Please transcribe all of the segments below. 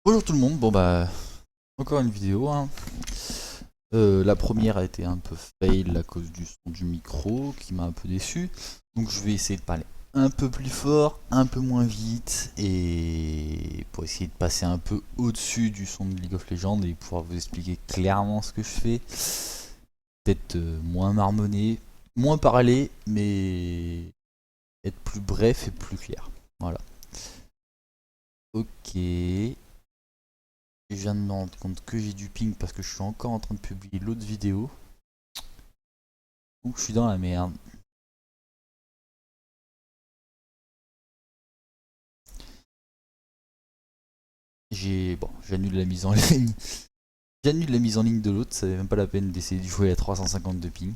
Bonjour tout le monde, bon bah encore une vidéo hein. La première a été un peu fail à cause du son du micro qui m'a un peu déçu. Donc je vais essayer de parler un peu plus fort, un peu moins vite et pour essayer de passer un peu au-dessus du son de League of Legends et pouvoir vous expliquer clairement ce que je fais. Peut-être moins marmonné, moins parler mais être plus bref et plus clair. Voilà. Ok. Je viens de me rendre compte que j'ai du ping parce que je suis encore en train de publier l'autre vidéo. Donc je suis dans la merde. Bon, j'annule la mise en ligne. J'annule la mise en ligne de l'autre, ça n'est même pas la peine d'essayer de jouer à 350 de ping.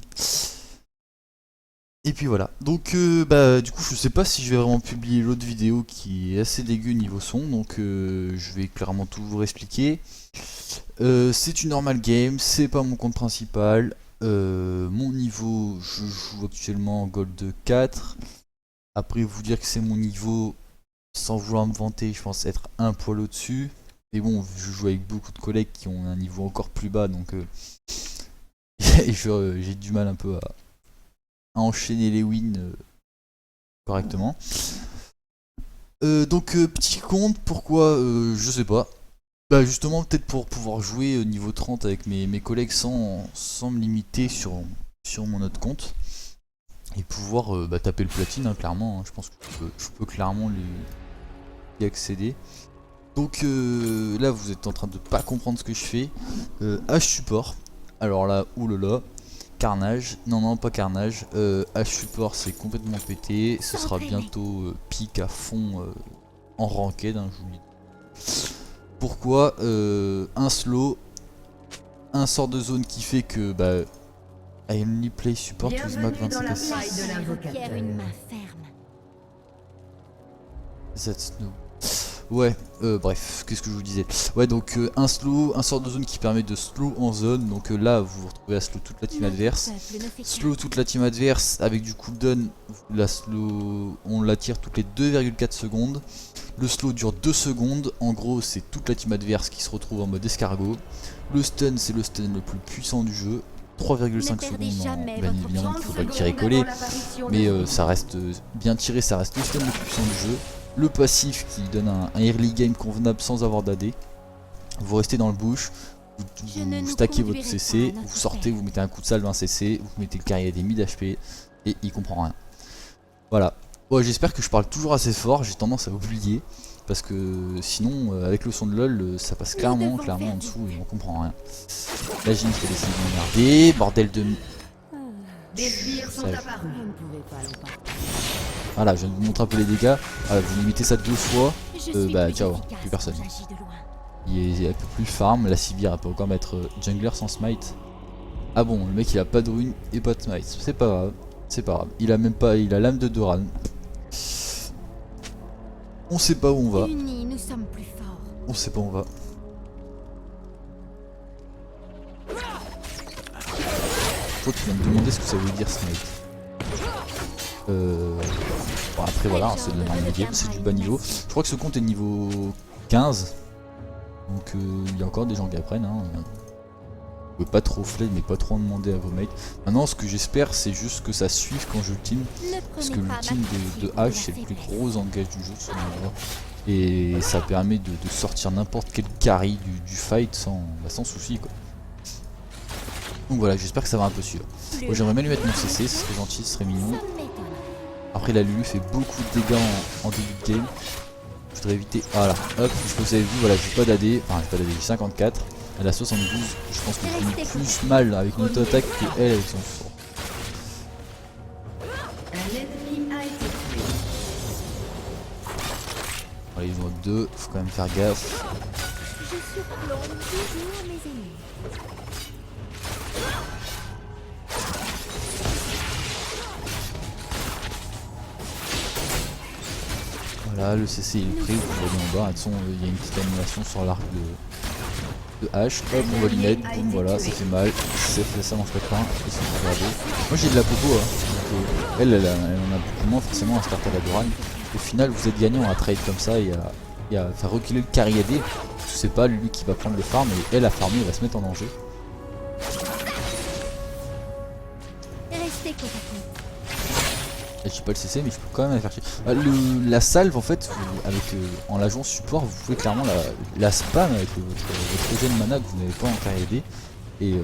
Et puis voilà. Donc bah du coup je sais pas si je vais vraiment publier l'autre vidéo qui est assez dégueu niveau son. Donc je vais clairement tout vous expliquer. C'est une normal game, c'est pas mon compte principal. Mon niveau, je joue actuellement en Gold 4. Après vous dire que c'est mon niveau, sans vouloir me vanter, je pense être un poil au-dessus. Mais bon, je joue avec beaucoup de collègues qui ont un niveau encore plus bas, donc j'ai du mal un peu à enchaîner les wins correctement. Donc petit compte, pourquoi je sais pas. Bah justement peut-être pour pouvoir jouer niveau 30 avec mes collègues sans me limiter sur mon autre compte. Et pouvoir taper le platine hein, clairement, hein. Je pense que je peux clairement y accéder. Donc là vous êtes en train de pas comprendre ce que je fais. H support, alors là oulala, carnage, non pas carnage, H support c'est complètement pété, ce sera bientôt pique à fond en ranked hein, je vous le dis. Pourquoi un slow, un sort de zone qui fait que bah I only play support with Mac 25 à 6. That's no. Ouais, bref, qu'est-ce que je vous disais. Ouais, donc un slow, un sort de zone qui permet de slow en zone. Donc là, vous vous retrouvez à slow toute la team adverse. Slow toute la team adverse avec du cooldown. La slow, on la tire toutes les 2,4 secondes. Le slow dure 2 secondes. En gros, c'est toute la team adverse qui se retrouve en mode escargot. Le stun, c'est le stun le plus puissant du jeu. 3,5 secondes, bien évidemment qu'il faut pas le tirer collé, mais ça reste bien tiré, ça reste le stun le plus puissant du jeu. Le passif qui donne un early game convenable sans avoir d'AD. Vous restez dans le bush, vous stackez votre CC, vous sortez, vous mettez un coup de salve, un CC, vous mettez le carrier des mid HP et il comprend rien. Voilà. Bon, j'espère que je parle toujours assez fort, j'ai tendance à oublier. Parce que sinon, avec le son de LOL, ça passe clairement en dessous et on comprend rien. La Jin qui a décidé de m'emmerder, bordel de... Voilà, je viens de vous montrer un peu les dégâts. Voilà, vous limitez ça 2 fois, bah ciao, plus personne. Il peut plus farm, la Sivir elle peut encore mettre jungler sans smite. Ah bon, le mec il a pas de rune et pas de smite, c'est pas grave, c'est pas grave. Il a même pas, il a l'âme de Doran. On sait pas où on va. On sait pas où on va. Toi tu viens me demander ce que ça veut dire smite. Bon après voilà, c'est de la norme médium, c'est du bas niveau. Je crois que ce compte est niveau 15. Donc il y a encore des gens qui apprennent. Hein. Vous pouvez pas trop flame mais pas trop en demander à vos mates. Maintenant ce que j'espère c'est juste que ça suive quand je team. Parce que l'ultime de H c'est le plus gros engage du jeu selon moi. Et ça permet de sortir n'importe quel carry du fight sans souci quoi. Donc voilà, j'espère que ça va un peu suivre. Bon, j'aimerais bien lui mettre mon CC, ce serait gentil, ce serait mignon. Après la Lulu fait beaucoup de dégâts en début de game. Je voudrais éviter... Voilà, hop, ce que vous avez vu, voilà, j'ai pas d'AD, enfin j'ai pas d'AD, j'ai 54. Elle a 72, je pense que je fais plus mal avec une auto-attaque que elle avec son fort. Voilà, ils vont 2, faut quand même faire gaffe. Voilà, le CC il est pris, vous voyez en bas, de toute façon il y a une petite animation sur l'arc de H, hop on va lui mettre, boum voilà, ça fait mal, ça mange pas de pain, et ça fait regarder. Moi j'ai de la popo, hein. Donc, elle en a beaucoup moins forcément à start à la Doran. Au final vous êtes gagnant à trade comme ça et et à faire reculer le carry AD. C'est pas lui qui va prendre le farm et elle a farmé, elle va se mettre en danger. Restez côte à côte. J'ai pas le CC mais je peux quand même la faire chier. La salve en fait, en la jouant support, vous pouvez clairement la spam avec votre gène mana que vous n'avez pas en carry AD. Et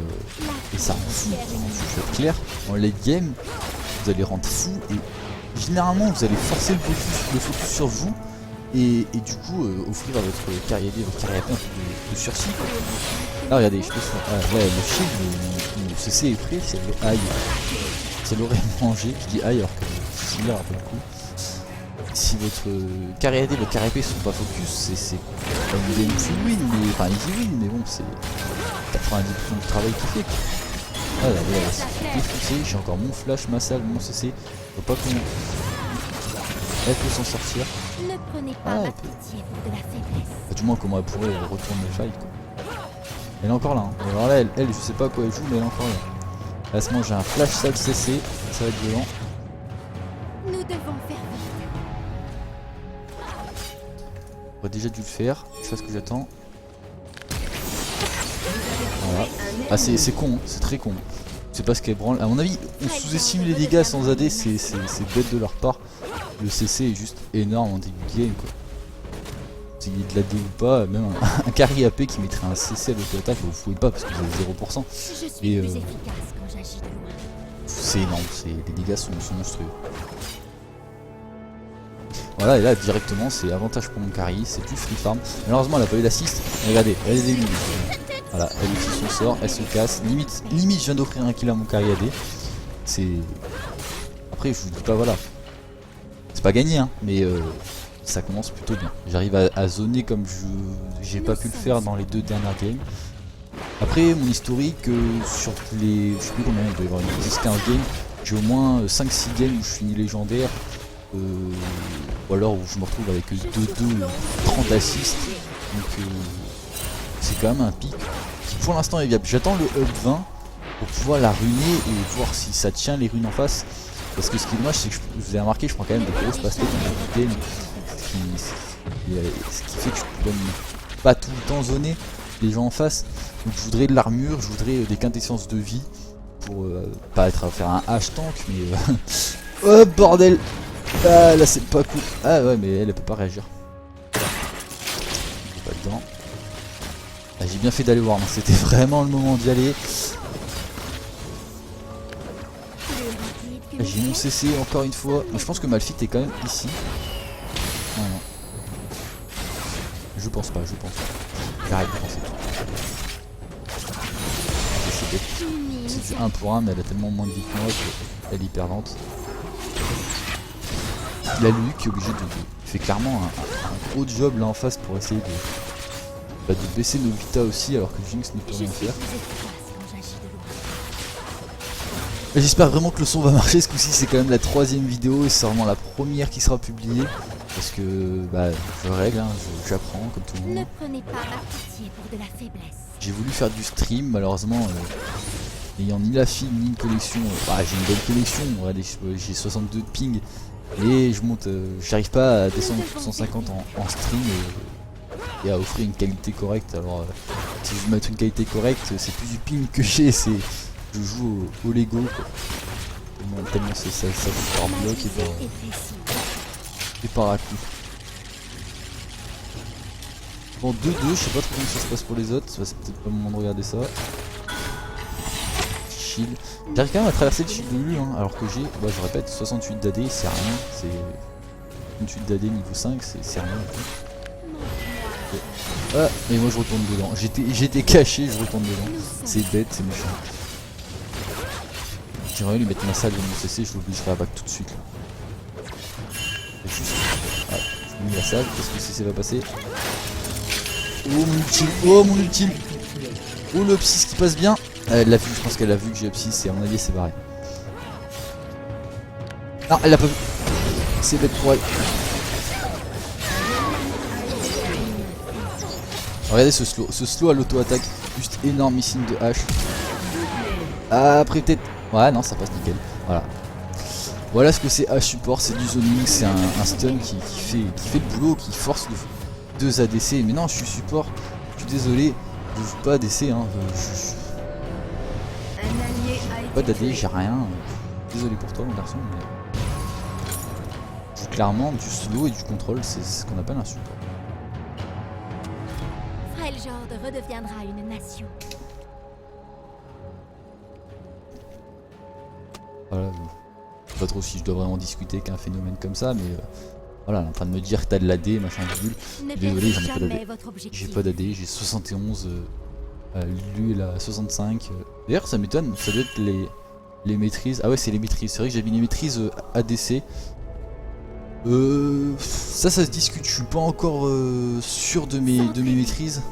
ça rend fou, je vais être clair. En late game, vous allez rendre fou et généralement vous allez forcer le focus sur vous. Et du coup offrir à votre carry AD, votre carry AP un peu de sursis. Là regardez, je peux faire. Ouais, le shield, le CC est prêt, si elle aille. Si elle aurait mangé, je dis aïe alors que c'est similaire un peu le coup. Si votre carry AD et votre carry AP sont pas focus, c'est pas une game full win, mais enfin easy win, mais bon c'est 90% du travail qu'il fait quoi. Voilà, c'est défoncé, j'ai encore mon flash, ma salve, mon CC, je vois pas comment elle peut s'en sortir. Ne prenez pas ma pitié pour de la faiblesse. Du moins comment elle pourrait retourner le fight quoi. Elle est encore là, hein. Alors là elle je sais pas à quoi elle joue mais elle est encore là. Là ce moment j'ai un flash salve CC, ça va être violent. Nous devons faire vite. J'aurais déjà dû le faire, je sais ce que j'attends. Voilà. Ah c'est con, hein. C'est très con. C'est pas ce qu'elle branle. À mon avis, on sous-estime les dégâts sans AD, c'est bête de leur part. Le CC est juste énorme en début de game quoi. S'il y a de la D ou pas, même un carry AP qui mettrait un CC à l'auto-attaque, vous pouvez pas parce que vous avez 0%. Je suis Et plus efficace quand j'agis de loin. c'est énorme, les dégâts sont monstrueux. Voilà, et là directement c'est avantage pour mon carry, c'est plus free farm. Malheureusement elle a pas eu d'assist, regardez, elle est éliminée. Voilà, elle utilise son sort, elle se casse. Limite je viens d'offrir un kill à mon carry AD. C'est. Après je vous dis pas voilà. C'est pas gagné hein, mais ça commence plutôt bien. J'arrive à zoner comme j'ai pas pu le faire dans les 2 dernières games. Après mon historique sur les. Je sais plus combien, il doit y avoir une 10-15 games. J'ai au moins 5-6 games où je finis légendaire. Ou alors où je me retrouve avec 2-2, 30 assists. Donc c'est quand même un pic qui pour l'instant est viable. J'attends le up 20 pour pouvoir la ruiner et voir si ça tient les runes en face. Parce que ce qui est dommage c'est que vous avez remarqué je prends quand même des grosses pastèques dans le game. Ce qui fait que je peux pas tout le temps zoner les gens en face. Donc je voudrais de l'armure, je voudrais des quintessences de vie. Pour pas être à faire un hash tank mais oh bordel. Ah là c'est pas cool. Ah ouais mais elle peut pas réagir. Pas dedans. Ah, j'ai bien fait d'aller voir, c'était vraiment le moment d'y aller. J'ai mon CC encore une fois. Je pense que Malphite est quand même ici. Non, non. Je pense pas, je pense pas. J'arrête de penser tout. C'est bête. C'est du 1 pour 1 mais elle a tellement moins de vie que moi qu'elle est hyper lente. Il a lui qui est obligé de. Il fait clairement un gros job là en face pour essayer de baisser nos vita aussi alors que Jinx ne peut rien faire. J'espère vraiment que le son va marcher, ce coup-ci c'est quand même la 3ème vidéo et c'est vraiment la première qui sera publiée. Parce que bah je règle, hein, j'apprends comme tout le monde. Ne prenez pas ma pitié pour de la faiblesse. J'ai voulu faire du stream, malheureusement n'ayant ni la file ni une collection. J'ai une bonne collection, regardez, j'ai 62 de ping. Et je monte, j'arrive pas à descendre 150 en stream et à offrir une qualité correcte. Alors si je veux mettre une qualité correcte, c'est plus du ping que j'ai, c'est je joue au Lego quoi. Tellement c'est ça par bloc et par à coup. Bon 2-2, je sais pas trop comment ça se passe pour les autres, c'est peut-être pas le moment de regarder ça. Shield. J'arrive quand même à traverser le shield de lui hein, alors que j'ai, je répète, 68 d'AD, c'est rien, c'est 68 d'AD niveau 5, c'est rien. Ah, mais moi je retourne dedans, j'étais caché, je retourne dedans, c'est bête, c'est méchant. J'aimerais lui mettre ma salle de mon CC, je l'obligerai à back tout de suite là. Je mets la salle, qu'est-ce que le CC va passer? Oh mon ultime, oh mon ultime. Oh le psy qui passe bien. Elle l'a vu, je pense qu'elle a vu que j'ai psy, c'est à mon avis c'est barré. Non, elle l'a pas vu. C'est bête pour elle. Regardez ce slow à l'auto-attaque, juste énormissime de hache. Ah, après peut-être. Ouais non ça passe nickel. Voilà. Voilà ce que c'est H support, c'est du zoning, c'est un stun qui fait le boulot, qui force 2 ADC. Mais non, je suis support. Je suis désolé. Je joue pas ADC. Hein. Pas d'AD, j'ai rien. Désolé pour toi, mon garçon. Mais... je joue clairement du slow et du contrôle. C'est ce qu'on appelle un support. Freljord redeviendra une nation. Voilà. Je sais pas trop si je dois vraiment discuter qu'un phénomène comme ça, mais voilà, elle est en train de me dire que t'as de l'AD, machin, bidule. Désolé, j'en ai pas d'AD. J'ai pas d'AD, j'ai 71. Lui, il a 65. D'ailleurs, ça m'étonne, ça doit être les maîtrises. Ah ouais, c'est les maîtrises. C'est vrai que j'ai mis les maîtrises ADC. Ça se discute. Je suis pas encore sûr de mes maîtrises.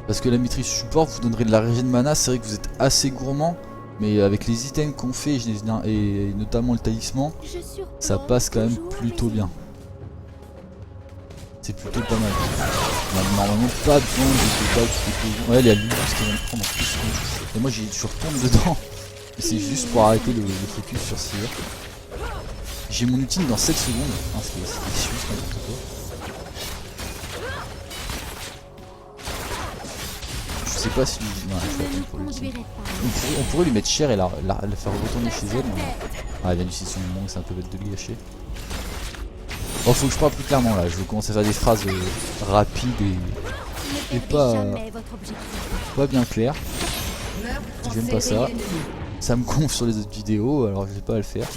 Parce que la maîtrise support vous donnerait de la régène mana. C'est vrai que vous êtes assez gourmand. Mais avec les items qu'on fait et notamment le talisman, ça passe quand même plutôt bien. C'est plutôt pas mal. On a normalement pas besoin de balles. Ouais, il y a Lulus qui vient de prendre en plus. Et moi je retourne dedans. C'est juste pour arrêter le focus sur Seer. J'ai mon ultime dans 7 secondes. Ah, c'est juste n'importe quoi. Je sais pas si... non, je vais attendre pour l'ultime. On pourrait lui mettre cher et la faire retourner chez elle. Mais... ah, elle vient d'utiliser son moment, c'est un peu bête de lui gâcher. Bon, faut que je parle plus clairement là, je vais commencer à faire des phrases rapides et pas bien claires. J'aime pas ça. Ça me gonfle sur les autres vidéos, alors je vais pas à le faire.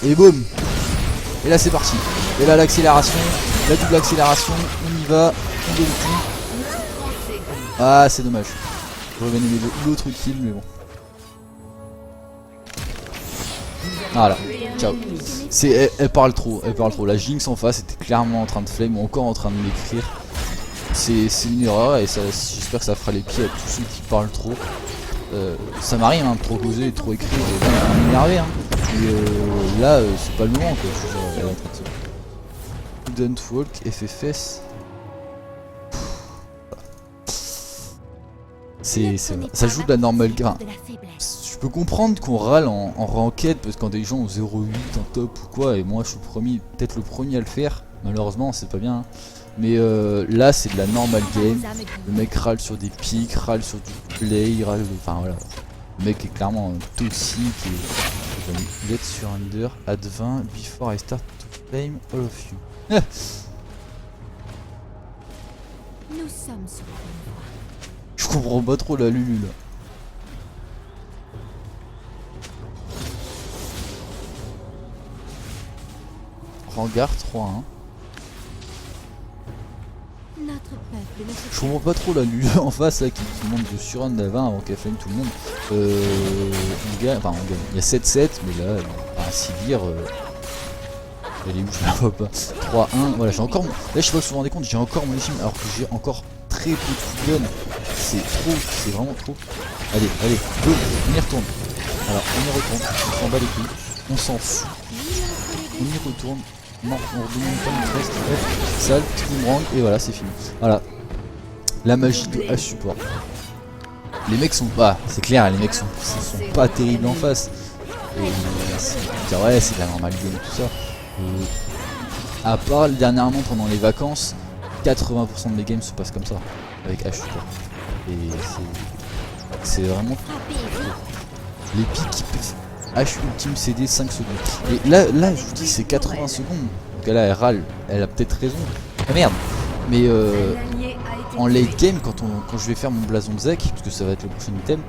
Et boum. Et là c'est parti. Et là l'accélération, la double accélération, on y va, on donne tout. Ah c'est dommage. J'aurais bien aimé l'autre kill mais bon. Voilà, ciao. Elle parle trop, La Jinx en face était clairement en train de flame ou encore en train de m'écrire. C'est une erreur et j'espère que ça fera les pieds à tous ceux qui parlent trop. Ça m'arrive hein, de trop causer et de trop écrire, de m'énerver hein. Et là c'est pas le moment quoi. Elle est en train de se... Don't Walk, FFS. Ça joue de la normale grain. Je peux comprendre qu'on râle en ranked parce que quand des gens ont 0,8 en top ou quoi, et moi je suis peut-être le premier à le faire, malheureusement c'est pas bien. Hein. Mais là c'est de la normal game, le mec râle sur des pics, râle sur du play, râle, enfin voilà. Le mec est clairement toxique et get sur under at 20 before I start to flame all of you. Nous sommes sur la bonne voie. Je comprends pas trop la Lulu là. Hangar 3-1. Je comprends pas trop la Lulu en face là qui demande de surrun de la 20 avant qu'elle flame tout le monde. On gagne, enfin on gagne. Il y a 7-7 mais là, Sivir, elle est où je la vois pas. 3-1, voilà j'ai encore... Là je sais pas si vous vous rendez compte, j'ai encore mon ultime alors que j'ai encore très peu de cooldown. C'est trop, c'est vraiment trop. Allez, boum, on y retourne. Alors on y retourne, on s'en bat les couilles, on s'en fout. On y retourne. Non, on redemande pas une reste. Sale, petit boomerang, et voilà, c'est fini. Voilà. La magie de H support. Les mecs sont pas, c'est clair, les mecs sont pas terribles en face. Et ouais, c'est de la normale game et tout ça. À part dernièrement pendant les vacances, 80% de mes games se passent comme ça, avec H support. Et c'est vraiment les pics qui peuvent. H ultime CD 5 secondes. Et là je vous dis c'est 80 secondes. Donc là elle râle, elle a peut-être raison. Ah merde. Mais en late game quand je vais faire mon blason de Zek, parce que ça va être le prochain item,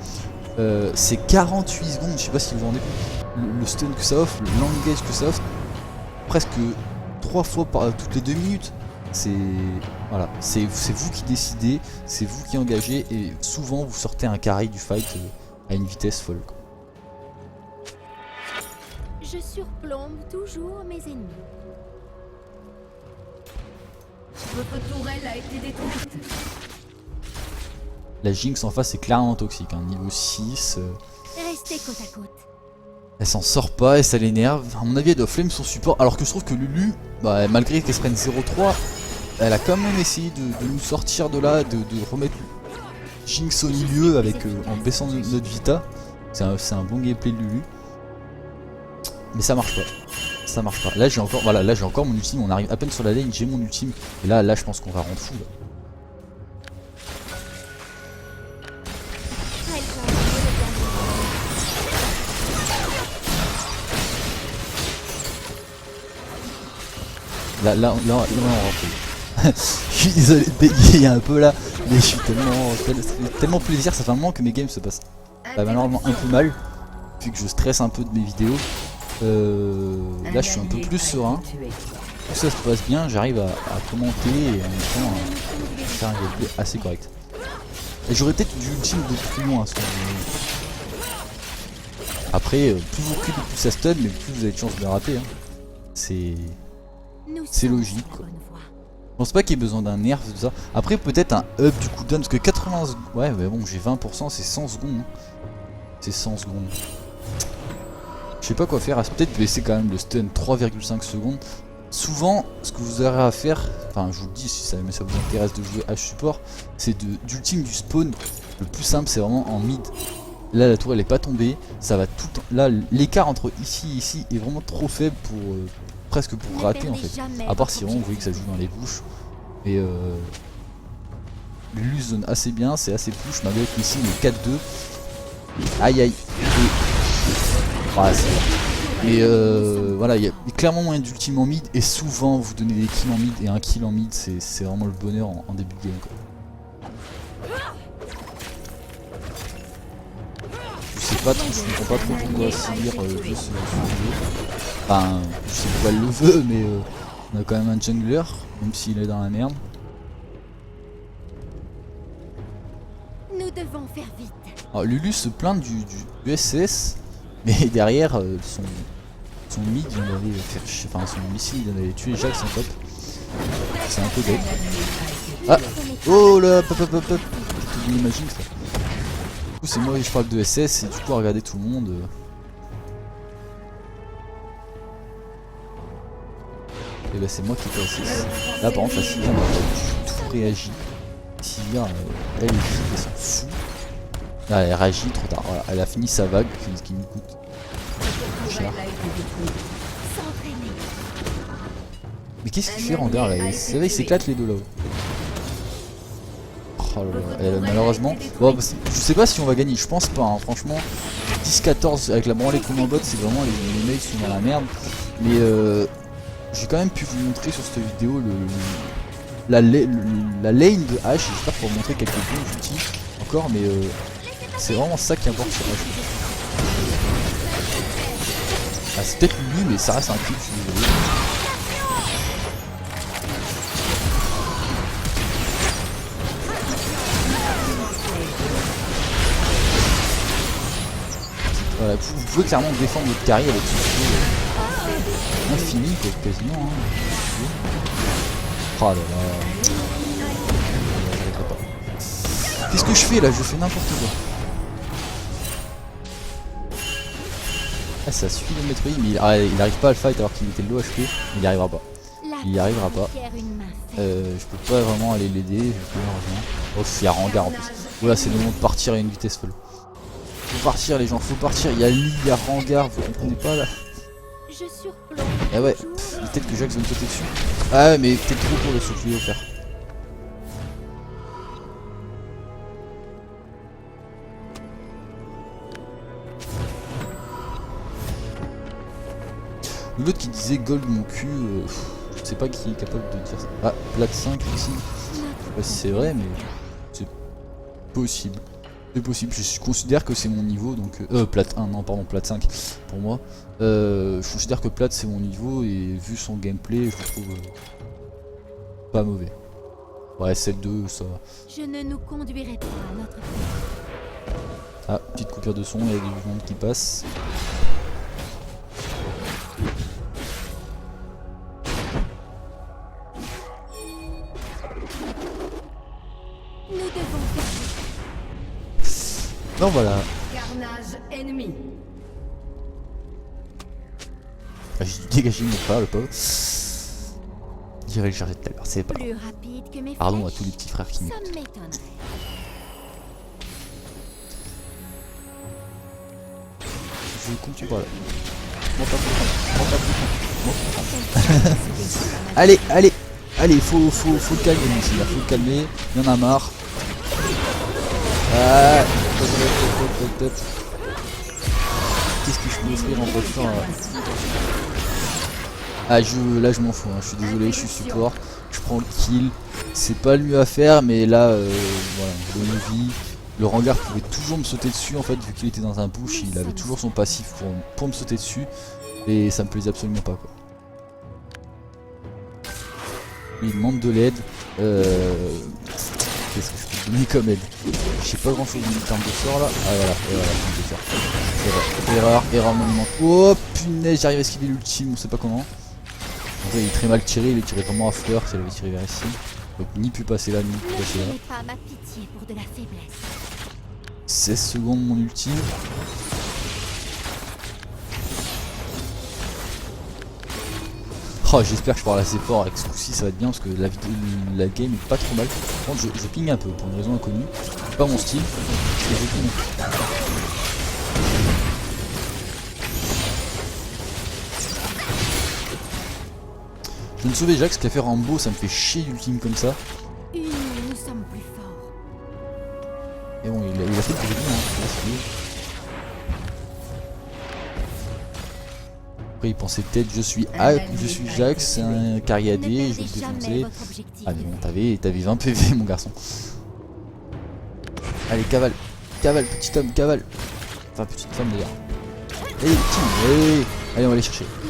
c'est 48 secondes, je sais pas si vous vous rendez compte. Le stun que ça offre, l'engage que ça offre, presque 3 fois toutes les 2 minutes. C'est voilà, c'est vous qui décidez, c'est vous qui engagez et souvent vous sortez un carry du fight à une vitesse folle. Je surplombe toujours mes ennemis. Votre tourelle a été détruite. La Jinx en face est clairement toxique, hein, niveau 6. Restez côte à côte. Elle s'en sort pas et ça l'énerve. À mon avis elle doit flemme son support alors que je trouve que Lulu, bah, malgré qu'elle se prenne 0-3, elle a quand même essayé de nous sortir de là, de remettre Jinx au milieu avec, en baissant notre Vita. C'est un bon gameplay de Lulu. Mais ça marche pas. ça marche pas. Là j'ai encore, voilà, là j'ai encore mon ultime, on arrive à peine sur la lane, j'ai mon ultime. Et là je pense qu'on va rendre fou là. Quel genre de redeviendra Là on rentre. Je suis désolé de bégayer un peu là, mais je suis tellement plaisir, ça fait un moment que mes games se passent malheureusement un peu mal, vu que je stresse un peu de mes vidéos. Là je suis un peu plus serein, tout ça se passe bien, j'arrive à commenter et en même temps à faire un gameplay assez correct. Et j'aurais peut-être du ultime beaucoup plus loin. Après, plus vous reculez, plus ça stun, mais plus vous avez de chance de le rater. Hein. C'est logique quoi. Je pense pas qu'il y ait besoin d'un nerf, tout ça. Après peut-être un up du cooldown, parce que 80 secondes... Ouais mais bon j'ai 20%, c'est 100 secondes. Hein. C'est 100 secondes. Je sais pas quoi faire, peut-être baisser quand même le stun 3,5 secondes. Souvent, ce que vous aurez à faire, enfin je vous le dis si ça vous intéresse de jouer H support, c'est d'ultime du spawn. Le plus simple c'est vraiment en mid. Là la tour elle est pas tombée, ça va tout... Là l'écart entre ici et ici est vraiment trop faible pour... presque pour rater en fait. À part si vraiment vous voyez que ça joue dans les bouches. Et Lulu zone assez bien, c'est assez push malgré que ici il est 4-2. Aïe aïe. Ouais, c'est bon. Mais voilà, il y a clairement moyen d'ultime en mid et souvent vous donnez des kills en mid et un kill en mid c'est vraiment le bonheur en début de game quoi. Je sais pas trop, je comprends pas trop pourquoi Sivir veut ce jeu. Enfin, je sais pourquoi elle le veut mais on a quand même un jungler, même s'il est dans la merde. Nous devons faire vite. Alors, Lulu se plaint du SS, mais derrière son mid il allait faire chier, enfin son missile il allait tuer Jack sans top. C'est un peu bête. Ah oh là hop hop hop hop. C'est une imagine ça. Du coup c'est moi qui je parle de SS et du coup regardez tout le monde. Et bah c'est moi qui fais SS. Là par contre la Sylvia elle a tout réagi. Sylvia elle s'en fout. Là elle réagit trop tard, voilà. Elle a fini sa vague qui nous coûte cher. Mais qu'est-ce qu'il fait Rengar là? C'est vrai il s'éclate les deux là. Oh là là, malheureusement. Bon, je sais pas si on va gagner, je pense pas hein. Franchement 10-14 avec la branlée qu'on en bot c'est vraiment les mecs sont dans la merde. Mais j'ai quand même pu vous montrer sur cette vidéo la lane de H. J'espère pour vous montrer quelques bons outils encore mais c'est vraiment ça qui importe sur H. Ah, c'est peut-être lui mais ça reste un kill, je suis désolé. Voilà, vous pouvez clairement défendre votre carry avec ce jeu infini quoi, quasiment hein. Oh là là. Qu'est-ce que je fais là? Je fais n'importe quoi. Ah ça suffit de mettre I mais il arrive pas à le fight alors qu'il était low HP. Il y arrivera pas. Il y arrivera pas. Je peux pas vraiment aller l'aider. Oh il y a Rengar en plus. Voilà c'est le moment de partir à une vitesse folle. Faut partir les gens, faut partir. Il y a Lee, il y a Rengar, vous comprenez pas là? Ah ouais, peut-être que Jax va me sauter dessus. Ah ouais mais peut-être trop pour le saut que je lui ai offert. L'autre qui disait gold mon cul, je sais pas qui est capable de dire ça. Ah, plate 5 ici. C'est vrai mais c'est possible. C'est possible, je considère que c'est mon niveau donc... plate 1, non pardon, plate 5 pour moi. Je considère que plate c'est mon niveau et vu son gameplay je le trouve pas mauvais. Ouais 7-2 ça va. Je ne nous conduirai pas à notre place. Ah, petite coupure de son, il y a des monde qui passent. Nous devons faire Non voilà. Carnage ennemi. Ah, j'ai dégagé mon frère le pauvre. J'irai le chercher tout à l'heure, c'est pas grave. plus rapide que mes Pardon à flèches. tous les petits frères qui Ça m'écoutent. m'étonnerait. Je continue par là. Allez, faut le calmer ici, là, faut le calmer, il y en a marre. Ah, top. Qu'est-ce que je peux offrir en votre temps là? Ah, là je m'en fous, hein. Je suis désolé, je suis support, je prends le kill. C'est pas le mieux à faire, mais là, voilà, bonne vie. Le Rengar pouvait toujours me sauter dessus en fait, vu qu'il était dans un bush, il avait toujours son passif pour me sauter dessus. Et ça me plaisait absolument pas quoi. Il demande de l'aide. Qu'est-ce que je peux te donner comme aide? Je sais pas grand chose en termes de sort là. Ah voilà, erreur monumentale. Oh punaise, j'arrive à esquiver l'ultime, on sait pas comment. En vrai il est très mal tiré, il est tiré vraiment à fleur, s'il avait tiré vers ici. Donc ni pu passer là, ni pu passer là. Pas ma pitié pour de la faiblesse. 16 secondes mon ultime. Oh, j'espère que je parle assez fort avec ce coup-ci, ça va être bien parce que la game est pas trop mal. Par contre, je ping un peu pour une raison inconnue. C'est pas mon style. Et je ping. Je viens de sauver Jax qui a fait Rambo, ça me fait chier d'ultime comme ça. Unis, nous sommes plus forts. Et bon, il a fait le bruit, hein. Après, il pensait peut-être je suis Jax, c'est un carry AD, je vais le défoncer. Ah mais bon, t'avais 20 PV mon garçon. Allez, cavale, petit homme, cavale. Enfin, petite femme d'ailleurs. Allez,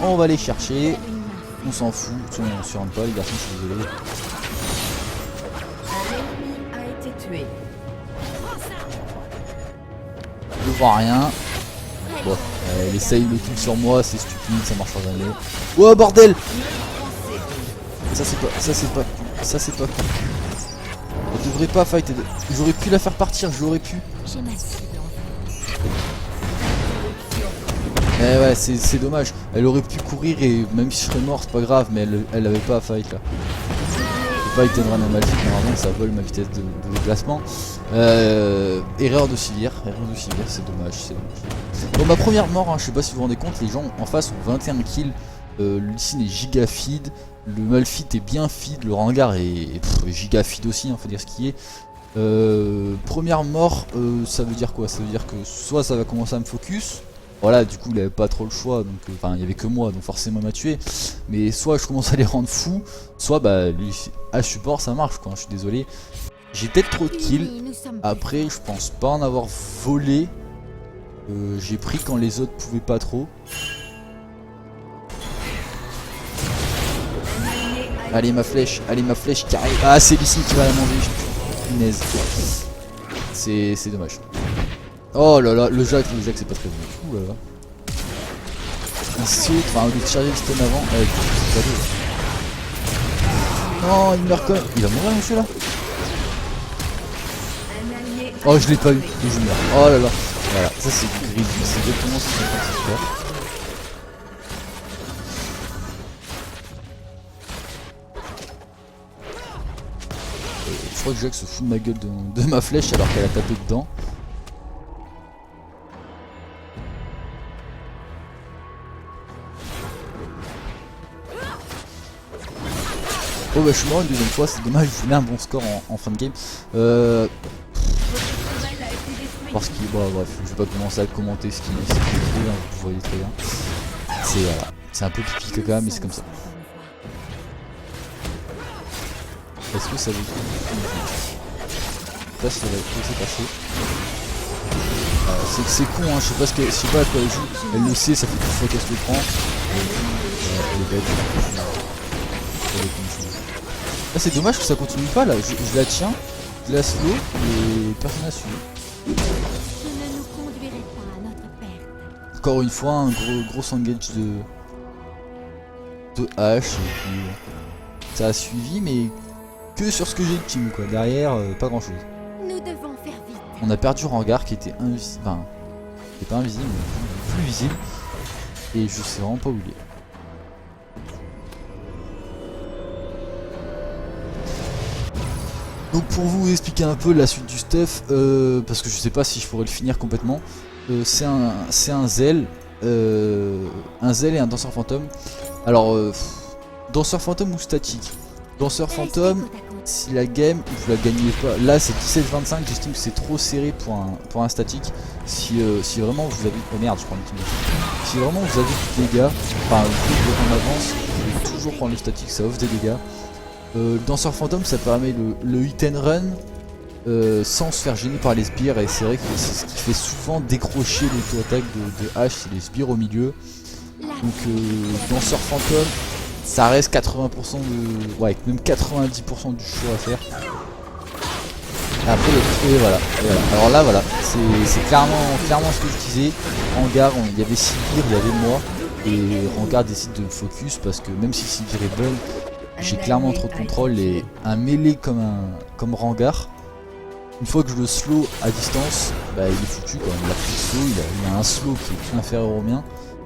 on va aller chercher. On s'en fout, on se rend pas les garçons, je suis désolé. Un ennemi a été tué. Je vois rien. Bon, elle essaye le kill sur moi, c'est stupide, ça marchera jamais. Oh bordel! Ça c'est pas cool. Elle devrait pas fight, j'aurais pu la faire partir, j'aurais pu. J'ai ma cible en Eh ouais, c'est dommage. Elle aurait pu courir et même si je serais mort, c'est pas grave, mais elle avait pas à fight là. Le fight est vraiment mal fait, normalement ça vole ma vitesse de déplacement. Erreur de Sivir, c'est dommage, Bon, ma première mort, hein, je sais pas si vous vous rendez compte, les gens en face ont 21 kills. Lucine est giga feed, le Malphite est bien feed, le Rengar est giga feed aussi, hein, faut dire ce qui est. Première mort, ça veut dire quoi? Ça veut dire que soit ça va commencer à me focus. Voilà, du coup il avait pas trop le choix, donc enfin il y avait que moi, donc forcément il m'a tué. Mais soit je commence à les rendre fous, soit bah lui à support ça marche quoi, je suis désolé. J'ai peut-être trop de kills, après je pense pas en avoir volé. J'ai pris quand les autres pouvaient pas trop. Allez ma flèche qui arrive. Ah c'est Lee Sin qui va la manger, punaise. C'est dommage. Oh là là, le Jax c'est pas très bon. Ouh là là. Il saute, enfin au lieu de charger le stun avant, c'est pas non, il meurt quand même. Il va mourir monsieur là. Oh je l'ai pas eu, et je meurs. Oh là là. Voilà, ça c'est du grid, c'est exactement ce que je suis en train de faire. Je crois que Jax se fout de ma gueule de ma flèche alors qu'elle a tapé dedans. Oh bah je suis mort une deuxième fois, c'est dommage, je voulais un bon score en fin de game. Parce que bon, bref, je vais pas commencer à commenter ce qui est écrit, hein, vous voyez très bien. C'est voilà, c'est un peu pipi caca mais c'est comme ça. Est-ce que ça veut dire ça va être passé. C'est con hein, je sais pas à quoi elle joue. Elle le sait, ça fait 10 fois qu'elle se le prend. Elle est bête. Ah, c'est dommage que ça continue pas là, je la tiens, je la slow et personne n'a suivi. Je ne nous conduirai pas à notre perte. Encore une fois un gros engage de H et puis ça a suivi mais que sur ce que j'ai team quoi, derrière pas grand chose. Nous devons faire vite. On a perdu Rengar qui était invisible, enfin qui était pas invisible mais plus visible et je sais vraiment pas où il est. Donc pour vous expliquer un peu la suite du stuff, parce que je sais pas si je pourrais le finir complètement, c'est un Zell un zèle et un danseur fantôme. Alors, danseur fantôme ou statique? Danseur fantôme, si la game, vous la gagnez pas. Là, c'est 17-25, j'estime que c'est trop serré pour un statique. Si vraiment vous avez. Oh merde, je prends une team. Si vraiment vous avez du dégâts, enfin, en avance, vous pouvez toujours prendre le statique, ça offre des dégâts. Le danseur fantôme, ça permet le hit and run. Sans se faire gêner par les sbires, et c'est vrai que c'est ce qui fait souvent décrocher l'auto-attaque de H, c'est les sbires au milieu. Donc danseur fantôme, ça reste 80% de. Ouais, même 90% du choix à faire. Après, et voilà. Alors là, voilà, c'est clairement ce que je disais. Hangar, il y avait Sivir, il y avait moi, et Hangar décide de me focus parce que même si Sivir est bonne, j'ai clairement trop de contrôle et un mêlé comme Hangar. Une fois que je le slow à distance, bah il est foutu quoi, il a plus de slow, il a un slow qui est inférieur au mien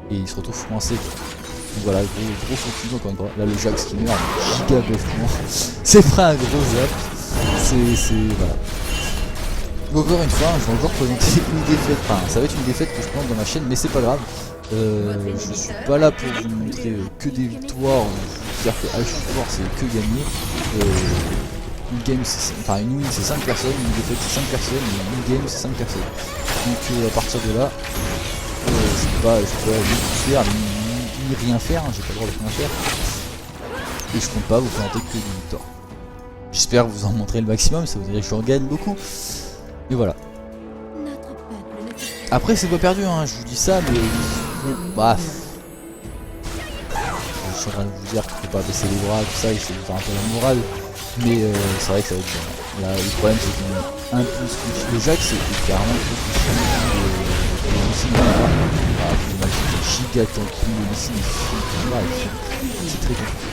et il se retrouve coincé. Donc voilà, gros focus encore une fois. Là le Jax qui meurt, giga bluffement. C'est pas un gros zap. Voilà. Donc encore une fois, je vais encore présenter une défaite. Enfin, ça va être une défaite que je prends dans ma chaîne, mais c'est pas grave. Je suis pas là pour vous montrer que des victoires ou vous dire que H c'est que gagner. Une game, une win c'est 5 personnes, une défaite c'est 5 personnes, et une game c'est 5 personnes. Donc à partir de là, je peux pas ni tout faire, ni rien faire, hein, j'ai pas le droit de rien faire. Et je compte pas vous présenter que des victoires. J'espère vous en montrer le maximum, ça vous dirait que j'en gagne beaucoup. Et voilà. Après c'est pas perdu, hein, je vous dis ça, mais bon, bah. Je suis en train de vous dire qu'il faut pas baisser les bras, tout ça, il faut vous faire un peu la morale. Mais c'est vrai que ça va être bien. Là, le problème c'est qu'on a un peu switch. Le Jax c'est carrément un peu switch. Le missile giga tanky, le missile c'est très compliqué.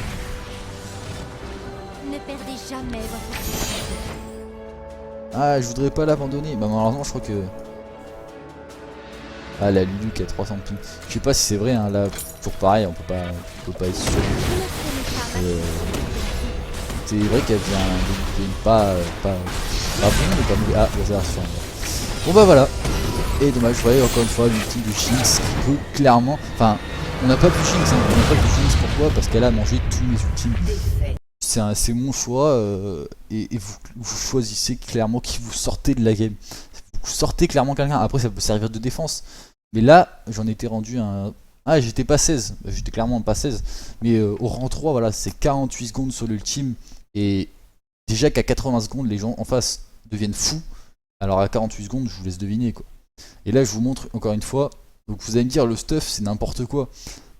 Ne perdez jamais votre. Ah, je voudrais pas l'abandonner. Bah malheureusement je crois que. Ah la Lulu qui a 300 ping. Je sais pas si c'est vrai hein, là toujours pareil, on peut pas être sûr. C'est vrai qu'elle vient pas bon mais pas mauvais. Ah, ça ressemble. Bon bah voilà. Et dommage, vous voyez encore une fois l'ultime de Jinx qui peut clairement. Enfin, on n'a pas pu Jinx, hein. On n'a pas pu Jinx pourquoi? Parce qu'elle a mangé tous mes ultimes. C'est mon choix et vous choisissez clairement qui vous sortez de la game. Vous sortez clairement quelqu'un. Après ça peut servir de défense. Mais là, j'en étais rendu un. Ah, j'étais pas 16, j'étais clairement pas 16. Mais au rang 3, voilà, c'est 48 secondes sur l'ultime. Et déjà qu'à 80 secondes, les gens en face deviennent fous. Alors à 48 secondes, je vous laisse deviner quoi. Et là, je vous montre encore une fois. Donc vous allez me dire, le stuff, c'est n'importe quoi.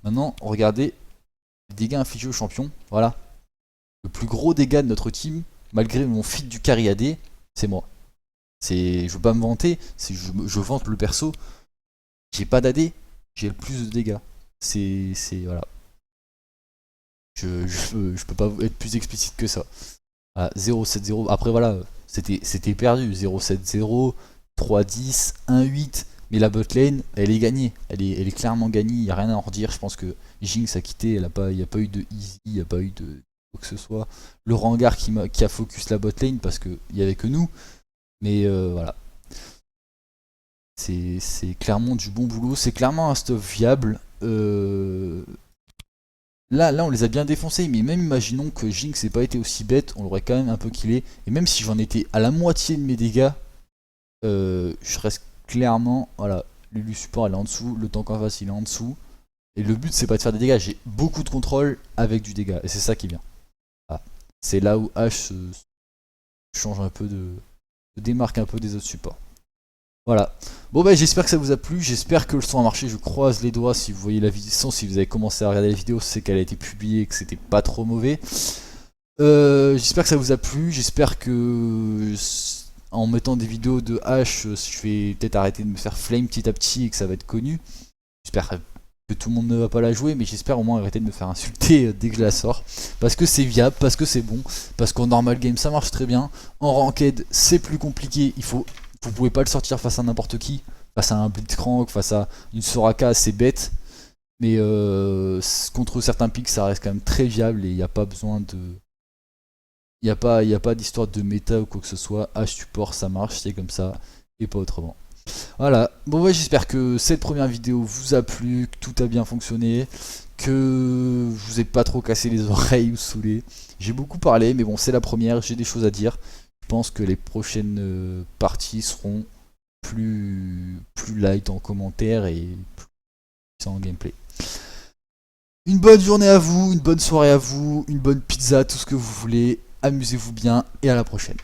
Maintenant, regardez les dégâts infligés au champion. Voilà. Le plus gros dégât de notre team, malgré mon feat du carry AD, c'est moi. Je veux pas me vanter, je vante le perso. J'ai pas d'AD, j'ai le plus de dégâts. Voilà. Je peux pas être plus explicite que ça. Voilà, 0-7-0. Après voilà, c'était perdu. 0-7-0, 3-10, 1-8. Mais la botlane, elle est gagnée. Elle est clairement gagnée. Il n'y a rien à en redire. Je pense que Jinx a quitté. Il n'y a pas eu de easy. Il n'y a pas eu de quoi que ce soit. Le Rengar qui a focus la botlane parce qu'il n'y avait que nous. Mais voilà. C'est clairement du bon boulot. C'est clairement un stuff viable. Là, on les a bien défoncés, mais même imaginons que Jinx n'ait pas été aussi bête, on l'aurait quand même un peu killé. Et même si j'en étais à la moitié de mes dégâts, je reste clairement, voilà, Lulu support elle est en dessous, le tank en face il est en dessous. Et le but c'est pas de faire des dégâts, j'ai beaucoup de contrôle avec du dégât, et c'est ça qui est bien. Voilà. C'est là où H se change un peu se démarque un peu des autres supports. Voilà. Bon bah j'espère que ça vous a plu, j'espère que le son a marché, je croise les doigts si vous voyez la vidéo, si vous avez commencé à regarder la vidéo, c'est qu'elle a été publiée et que c'était pas trop mauvais. J'espère que ça vous a plu, j'espère que en mettant des vidéos de H, je vais peut-être arrêter de me faire flame petit à petit et que ça va être connu. J'espère que tout le monde ne va pas la jouer, mais j'espère au moins arrêter de me faire insulter dès que je la sors. Parce que c'est viable, parce que c'est bon, parce qu'en normal game ça marche très bien, en ranked c'est plus compliqué, vous pouvez pas le sortir face à n'importe qui, face à un Blitzcrank, face à une Soraka, c'est bête. Mais contre certains picks, ça reste quand même très viable et il n'y a pas besoin de. Il n'y a pas d'histoire de méta ou quoi que ce soit. H support, ça marche, c'est comme ça et pas autrement. Voilà, bon ouais, j'espère que cette première vidéo vous a plu, que tout a bien fonctionné, que je vous ai pas trop cassé les oreilles ou saoulé. J'ai beaucoup parlé, mais bon, c'est la première, j'ai des choses à dire. Je pense que les prochaines parties seront plus light en commentaire et plus en gameplay. Une bonne journée à vous, une bonne soirée à vous, une bonne pizza, tout ce que vous voulez. Amusez-vous bien et à la prochaine.